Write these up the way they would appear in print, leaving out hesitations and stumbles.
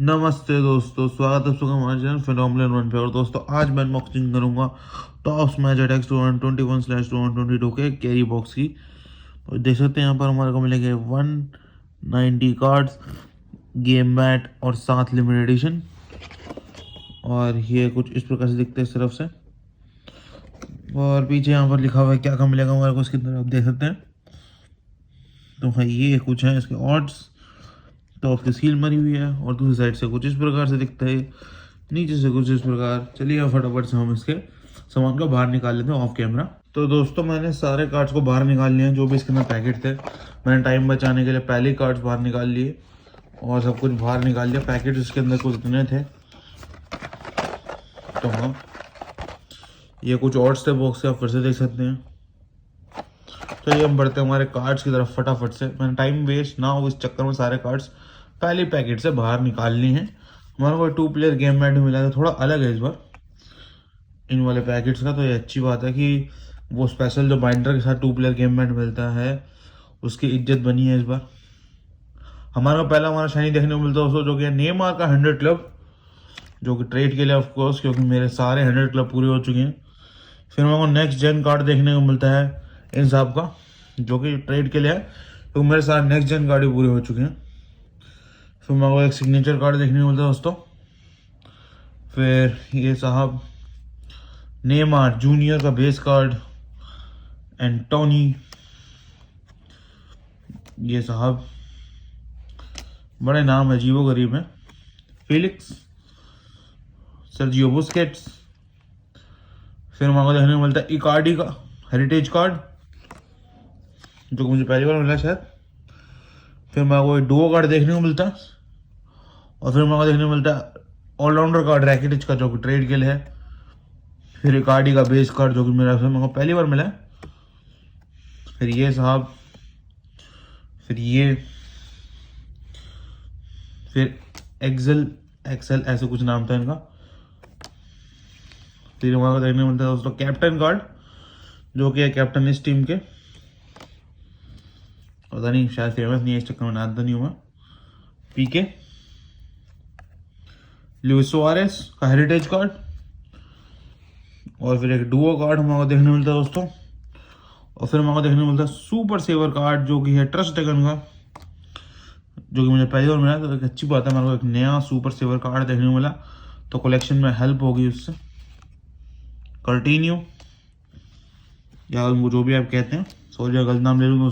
नमस्ते दोस्तों, स्वागत है आपका हमारे चैनल फिनोमिनल वन पे। और दोस्तों आज मैं अनबॉक्सिंग करूंगा टॉप्स मैच अटैक्स 2021/2022 के कैरी बॉक्स की। तो देख सकते हैं यहाँ पर हमारे को मिलेंगे 190 कार्ड्स, गेम मैट और 7 लिमिटेड एडिशन। और ये कुछ इस प्रकार से दिखते हैं इस तरफ से। और पीछे यहाँ पर लिखा हुआ है क्या क्या मिलेगा हमारे को इसके अंदर, आप देख सकते हैं। तो हाँ, ये कुछ है इसके ऑड्स। टॉप की सील मरी हुई है और दूसरी साइड से कुछ इस प्रकार से दिखता है, नीचे से कुछ इस प्रकार। चलिए फटाफट से हम इसके सामान को बाहर निकाल लेते हैं ऑफ कैमरा। तो दोस्तों मैंने सारे कार्ड्स को बाहर निकाल लिए हैं, जो भी इसके अंदर पैकेट थे। मैंने टाइम बचाने के लिए पहले ही कार्ड्स बाहर निकाल लिए और सब कुछ बाहर निकाल लिया। पैकेट इसके अंदर कुछ इतने थे। तो हाँ, ये कुछ ऑड्स थे बॉक्स के, आप फिर से देख सकते हैं। चलिए हम बढ़ते हैं हमारे कार्ड्स की तरफ फटाफट से। मैंने टाइम वेस्ट ना हो इस चक्कर में सारे कार्ड्स पहले पैकेट से बाहर निकालनी है। हमारे को 2 प्लेयर गेम मैट भी मिला था, थोड़ा अलग है इस बार इन वाले पैकेट्स का। तो ये अच्छी बात है कि वो स्पेशल जो बाइंडर के साथ 2 प्लेयर गेम मैट मिलता है उसकी इज्जत बनी है इस बार। हमारा पहला शाइनी देखने को मिलता है दोस्तों, जो कि नेमार का 100 क्लब, जो कि ट्रेड के लिए ऑफकोर्स, क्योंकि मेरे सारे 100 क्लब पूरे हो चुके हैं। फिर हमारे को नेक्स्ट जेन कार्ड देखने को मिलता है इन साहब का, जो कि ट्रेड के लिए है, तो मेरे सारे नेक्स्ट जेन कार्ड भी पूरे हो चुके हैं। फिर मेरे को एक सिग्नेचर कार्ड देखने को मिलता है दोस्तों। फिर ये साहब नेमार जूनियर का बेस कार्ड, एंटोनी, ये साहब बड़े नाम अजीबो गरीब है, फेलिक्स, सर्जियो बुस्केट्स। फिर मेरे को देखने को मिलता है इकार्डी का हेरिटेज कार्ड, जो कि मुझे पहली बार मिला शायद। फिर मेरे को डुओ कार्ड देखने को मिलता है। और फिर मेरे को देखने को मिलता है ऑलराउंडर कार्ड रैकेटिच का, जो कि ट्रेड के लिए है। फिर इकार्डी का बेस कार्ड, जो कि मेरे को पहली बार मिला है। फिर ये साहब, फिर ये, फिर एक्सेल ऐसे कुछ नाम था इनका। फिर मेरे को देखने को मिलता है दोस्तों कैप्टन कार्ड, जो कि है कैप्टन इस टीम के। पता नहीं, शायद फेमस नहीं है इस चक्कर में जानता नहीं हूँ मैं। पीके, लुइस सुआरेस का हेरिटेज कार्ड। और फिर एक डुओ कार्ड हमारे को देखने को मिलता है दोस्तों। और फिर हमारे को देखने को मिलता है सुपर सेवर कार्ड, जो कि है ट्रस्ट ड्रैगन का, जो कि मुझे पहली बार मिला। तो एक अच्छी बात है, हमारे को एक नया सुपर सेवर कार्ड देखने को मिला, तो कलेक्शन में हेल्प होगी उससे। कर्टिन्यू, या उनको जो भी आप कहते हैं, सॉरी अगर गलत नाम ले लूँ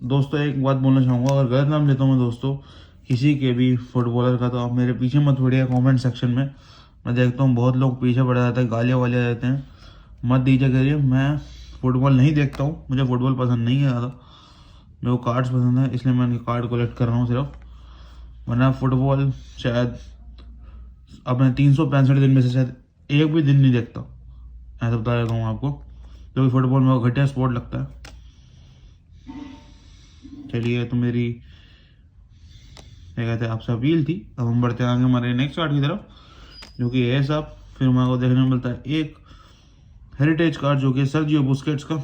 दोस्तों एक बात बोलना चाहूँगा, अगर गलत नाम लेता हूँ मैं दोस्तों किसी के भी फुटबॉलर का, तो आप मेरे पीछे मत पड़िए कमेंट सेक्शन में। मैं देखता हूँ बहुत लोग पीछे पड़ जाते हैं, गालियाँ वालियाँ देते हैं, मत दीजिए करिए। मैं फुटबॉल नहीं देखता हूँ, मुझे फुटबॉल पसंद नहीं है ज़्यादा, मेरे को कार्ड्स पसंद है, इसलिए मैं कार्ड कलेक्ट कर रहा हूँ सिर्फ। वरना फुटबॉल शायद अपने 365 दिन में से शायद एक भी दिन नहीं देखता, ऐसा बता देता हूँ आपको, क्योंकि फुटबॉल मेरे को घटिया स्पोर्ट लगता है। चलिए, तो मेरी क्या कहते हैं आपसे अपील थी। अब हम बढ़ते आगे हमारे नेक्स्ट कार्ड की तरफ, जो कि है साहब। फिर हमारे को देखने को मिलता है एक हेरिटेज कार्ड, जो कि सर्जियो बुस्केट्स का,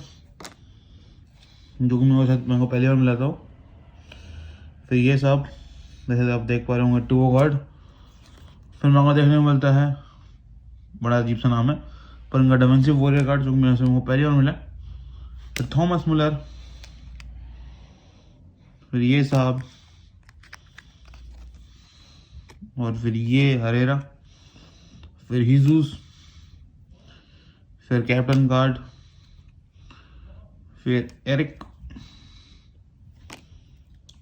जो कि मेरे को पहली बार मिला था। फिर ये साहब, जैसे आप देख पा रहे होंगे, टू कार्ड। फिर मेरे को देखने को मिलता है, बड़ा अजीब सा नाम है पर इनका डिफेंसिव वॉरियर कार्ड, जो कि मेरे को पहली बार मिला। फिर थॉमस मुलर। फिर ये साहब, और फिर ये हरेरा। फिर हिजूस। फिर कैप्टन कार्ड। फिर एरिक।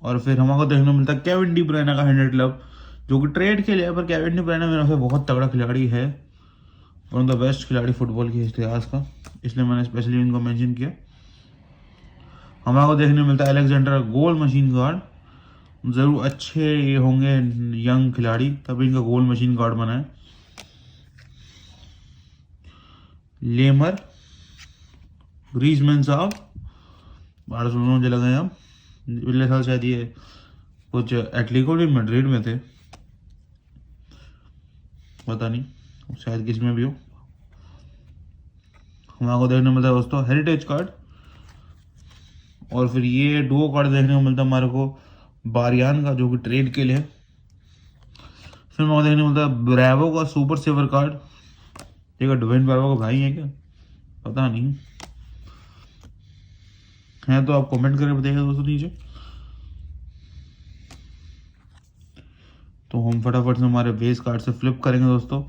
और फिर हमको देखने को मिलता है केविन डी ब्रुयने का 100 क्लब, जो कि ट्रेड के लिए, पर केविन डी ब्रुयने मेरे से बहुत तगड़ा खिलाड़ी है, वन ऑफ द बेस्ट खिलाड़ी फुटबॉल के इतिहास का, इसलिए मैंने स्पेशली इनको मेंशन किया। हमारे को देखने को मिलता है अलेक्जेंडर गोल मशीन कार्ड। ज़रूर अच्छे ये होंगे यंग खिलाड़ी, तभी इनका गोल मशीन कार्ड बना है। लेमर, ग्रीजमैन साहब, बार्सिलोना मुझे लगा है, पिछले साल शायद ये कुछ एटलेटिको डी मैड्रिड में थे, पता नहीं शायद किस में भी हो। हमारे को देखने को मिलता है दोस्तों हेरिटेज कार्ड। और फिर ये डुओ कार्ड देखने को मिलता है हमारे को बारियान का, जो कि ट्रेड के लिए। फिर मेरे को देखने को मिलता है ब्रेवो का सुपर सेवर कार्ड। ठीक है, ड्वेन ब्रेवो का भाई है क्या, पता नहीं है, तो आप कमेंट करके बताइएगा दोस्तों नीचे। तो हम फटाफट से हमारे बेस कार्ड से फ्लिप करेंगे दोस्तों।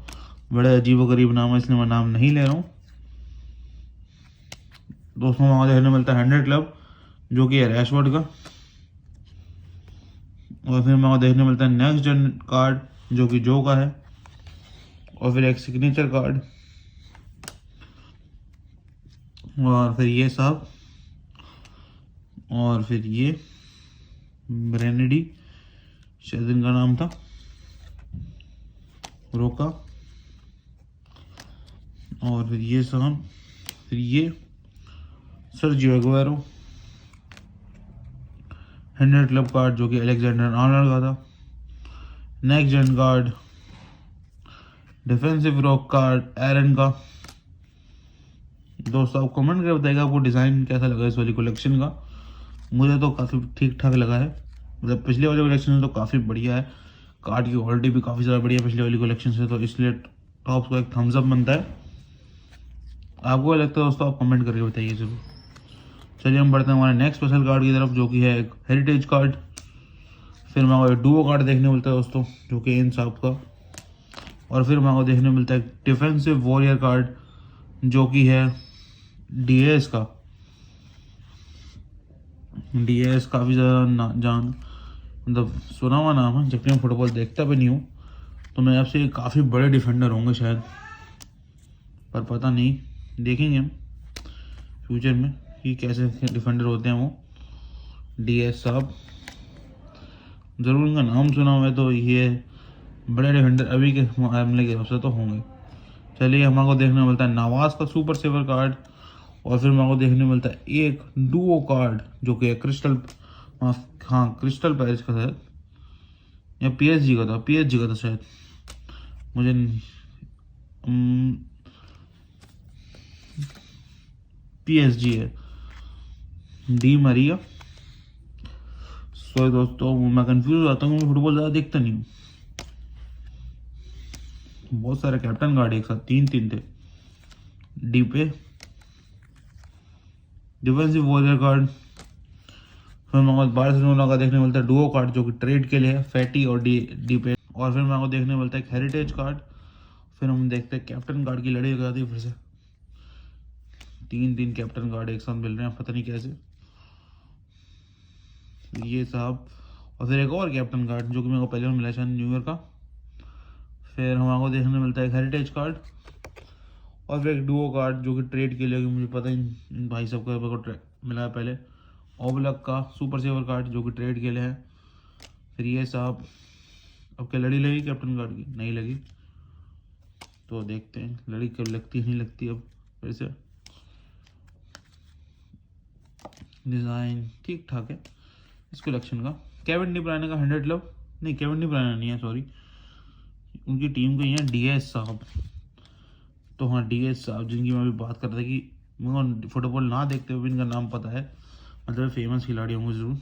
बड़े अजीब गरीब नाम है, इसलिए मैं नाम नहीं ले रहा हूँ दोस्तों। वहाँ देखने मिलता है 100 क्लब जो कि है रैशवर्ड का। और फिर वहाँ देखने मिलता है नेक्स्ट जन कार्ड जो कि जो का है। और फिर एक सिग्नेचर कार्ड, और फिर ये साहब, और फिर ये ब्रेनेडी शायद इनका नाम था, रोका। और फिर ये साहब, फिर ये सर्जियो एग्वेरो 100 क्लब कार्ड जो कि अलेक्जेंडर आर्नल्ड का था। नेक्स्ट जन कार्ड डिफेंसिव रॉक कार्ड एरन का। दोस्तों आप कमेंट करके बताइएगा आपको डिज़ाइन कैसा लगा इस वाली कलेक्शन का। मुझे तो काफ़ी ठीक ठाक लगा है, मतलब पिछले वाले कलेक्शन से तो काफ़ी बढ़िया है। कार्ड की क्वालिटी भी काफ़ी ज़्यादा बढ़िया है पिछले वाली कलेक्शन से, तो इसलिए टॉप्स को एक थम्स अप बनता है। आपको क्या लगता है दोस्तों, आप कमेंट करके बताइए जरूर। चलिए हम बढ़ते हैं हमारे नेक्स्ट स्पेशल कार्ड की तरफ जो कि है एक हेरिटेज कार्ड। फिर हमारे डुओ कार्ड देखने मिलता है दोस्तों जो कि इन साहब का। और फिर हमारे मिलता है एक डिफेंसिव वॉरियर कार्ड जो कि है डीएस का। डीएस काफ़ी ज़्यादा जान मतलब सुना हुआ नाम है, जबकि मैं फुटबॉल देखता भी नहीं हूँ, तो मैं आपसे काफ़ी बड़े डिफेंडर होंगे शायद, पर पता नहीं, देखेंगे हम फ्यूचर में कि कैसे डिफेंडर होते हैं वो डीएस साहब। ज़रूर इनका नाम सुना हुआ है, तो ये बड़े डिफेंडर अभी के मामले के हिसाब से तो होंगे। चलिए हमारे को देखने को मिलता है नवाज का सुपर सेवर कार्ड। और फिर हमारे को देखने को मिलता है एक डुओ कार्ड जो कि क्रिस्टल, हाँ क्रिस्टल पैलेस का शायद, या पीएसजी का था, पीएसजी का था शायद, मुझे पीएसजी है, डी मरिया। सॉरी दोस्तों मैं कंफ्यूज हो जाता हूँ, मैं फुटबॉल ज़्यादा देखता नहीं हूँ। बहुत सारे कैप्टन कार्ड एक साथ तीन तीन थे। डी पे डिफेंसिव वॉरियर कार्ड। फिर मेरे को बार्सिलोना का देखने मिलता है डुओ कार्ड जो कि ट्रेड के लिए है, फैटी और डी पे। और फिर मेरे को देखने मिलता है एक हेरिटेज कार्ड। फिर हम देखते हैं कैप्टन कार्ड की लड़ाई हो जाती है फिर से, तीन तीन कैप्टन कार्ड एक साथ मिल रहे हैं, पता नहीं कैसे ये साहब। और फिर एक और कैप्टन कार्ड जो कि मेरे को पहले मिला शायद न्यू ईयर का। फिर हमारे को देखने मिलता है एक हेरिटेज कार्ड। और फिर एक डुओ कार्ड जो कि ट्रेड के लिए, मुझे पता ही इन भाई सब को मिला है पहले, ओबलक का सुपर सेवर कार्ड जो कि ट्रेड के लिए है। फिर ये साहब, अब क्या लड़ी लगी कैप्टन कार्ड की, नहीं लगी, तो देखते हैं लड़ी कब लगती है, नहीं लगती अब फिर से। डिज़ाइन ठीक ठाक है इस कलेक्शन का। केविन डी ब्रुयने का 100 क्लब, नहीं केविन डी ब्रुयने नहीं है सॉरी, उनकी टीम के हैं डीएस साहब। तो हाँ डीएस साहब जिनकी मैं अभी बात कर रहा था कि मुझे फुटबॉल ना देखते हुए भी इनका नाम पता है, मतलब फेमस खिलाड़ी होंगे ज़रूर।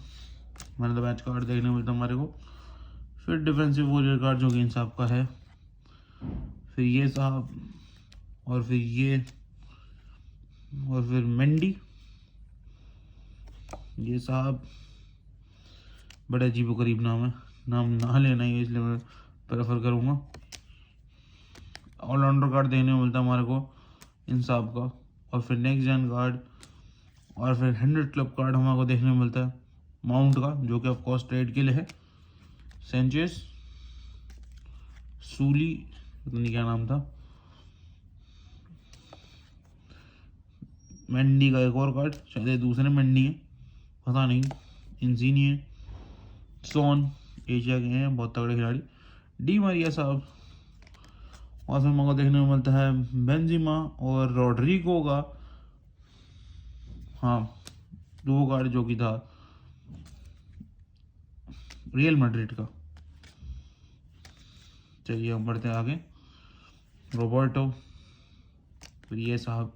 मैंने तो मैच कार्ड देखने मिलता हमारे को। फिर डिफेंसिव वॉरियर कार्ड जो कि इन साहब का है। फिर ये साहब, और फिर ये, और फिर मेंडी, ये साहब। बड़ा अजीब गरीब नाम है, नाम ना लेना ही है, इसलिए मैं प्रेफर करूँगा। ऑलराउंडर कार्ड देखने को मिलता है हमारे को इन साहब का। और फिर नेक्स्ट जन कार्ड। और फिर 100 क्लब कार्ड हमारे को देखने को मिलता है माउंट का जो कि ऑफकोर्स ट्रेड के लिए है। सेंचेस, सूली, पता नहीं क्या नाम था। मेंडी का एक और कार्ड, शायद ये दूसरे मेंडी है, पता नहीं। इंजीनियर, सोन, एशिया के हैं बहुत तगड़े खिलाड़ी। डी मारिया साहब। और फिर मेरे को देखने को मिलता है बेंजिमा और रोड्रिगो का, हाँ दो कार्ड जो कि था रियल मैड्रिड का। चलिए हम बढ़ते हैं आगे। रोबर्टो, फिर ये साहब,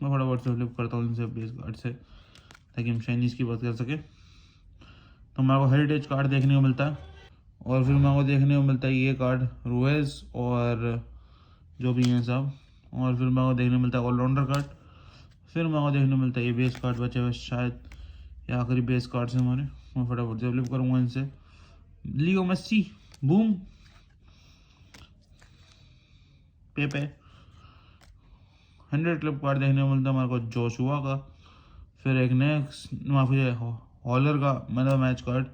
मैं फटाफट से फ्लिप करता हूँ इनसे बेस कार्ड से ताकि हम चाइनीज़ की बात कर सकें। तो हमारे को हेरिटेज कार्ड देखने को मिलता है। और फिर मेरे को देखने को मिलता है ये कार्ड रुएज और जो भी हैं सब। और फिर मेरे को देखने को मिलता है ऑलराउंडर कार्ड। फिर मेरे को देखने को मिलता है ये बेस कार्ड बचे हुए शायद ये आखिरी बेस कार्ड से हमारे। मैं फटाफट से फ्लिप करूँगा इनसे। Leo Messi, boom, पेपे। 100 club card देखने को मिलता है हमारे को जोशुआ का। फिर एक नेक्स्ट माफी हॉलर का मैन ऑफ मैच कार्ड।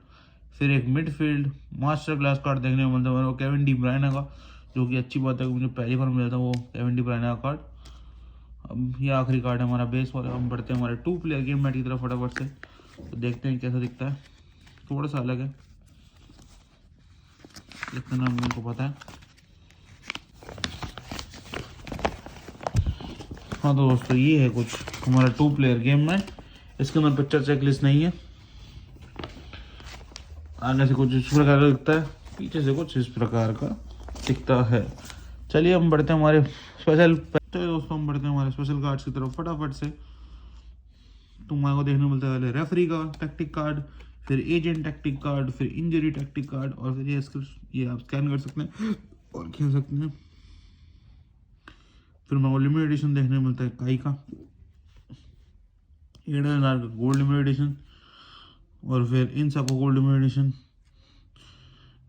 फिर एक मिडफील्ड मास्टर क्लास कार्ड देखने को मिलता है मेरे को केविन डी ब्रुयने का, जो कि अच्छी बात है कि मुझे पहली बार मिला था वो केविन डी ब्रुयने का कार्ड। अब ये आखिरी कार्ड है हमारा बेस वाला। हम बढ़ते हैं हमारे 2 प्लेयर गेम मैच की तरफ फटाफट से, तो देखते हैं कैसा दिखता है। थोड़ा सा अलग है इतना मेरे को पता है। हाँ तो दोस्तों ये है कुछ हमारा 2 प्लेयर गेम में। इसके अंदर पिक्चर चेक लिस्ट नहीं है। आगे से कुछ इस प्रकार का दिखता है, पीछे से कुछ इस प्रकार का दिखता है। चलिए हम बढ़ते हैं हमारे स्पेशल। तो दोस्तों हम बढ़ते हैं हमारे स्पेशल कार्ड्स की तरफ फटाफट से। तुम्हारे को देखने को मिलता है पहले रेफरी का टैक्टिक कार्ड, फिर एजेंट टैक्टिक कार्ड, फिर इंजरी टैक्टिक कार्ड, और फिर ये आप स्कैन कर सकते हैं और खेल सकते हैं। फिर मेरे को लिमिटेड एडिशन देखने को मिलता है काई का 8000 का गोल्ड लिमिटेड एडिशन, और फिर इन सबको गोल्ड लिमिटेड एडिशन,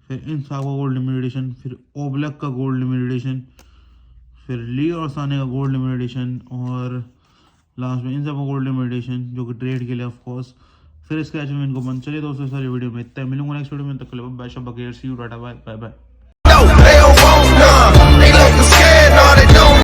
फिर इन सबको गोल्ड लिमिटेड एडिशन, फिर ओब्लक का गोल्ड लिमिटेड एडिशन, फिर ली और साने का गोल्ड लिमिटेड एडिशन, और लास्ट में इन सबको गोल्ड लिमिटेड एडिशन जो कि ट्रेड के लिए ऑफ कोर्स। फिर स्क्रैच में इनको बंद। चलिए दोस्तों सारी वीडियो में इतना, मिलूंगा नेक्स्ट वीडियो में। तक के लिए बाय, शब्बा care, see you, tata, bye bye bye.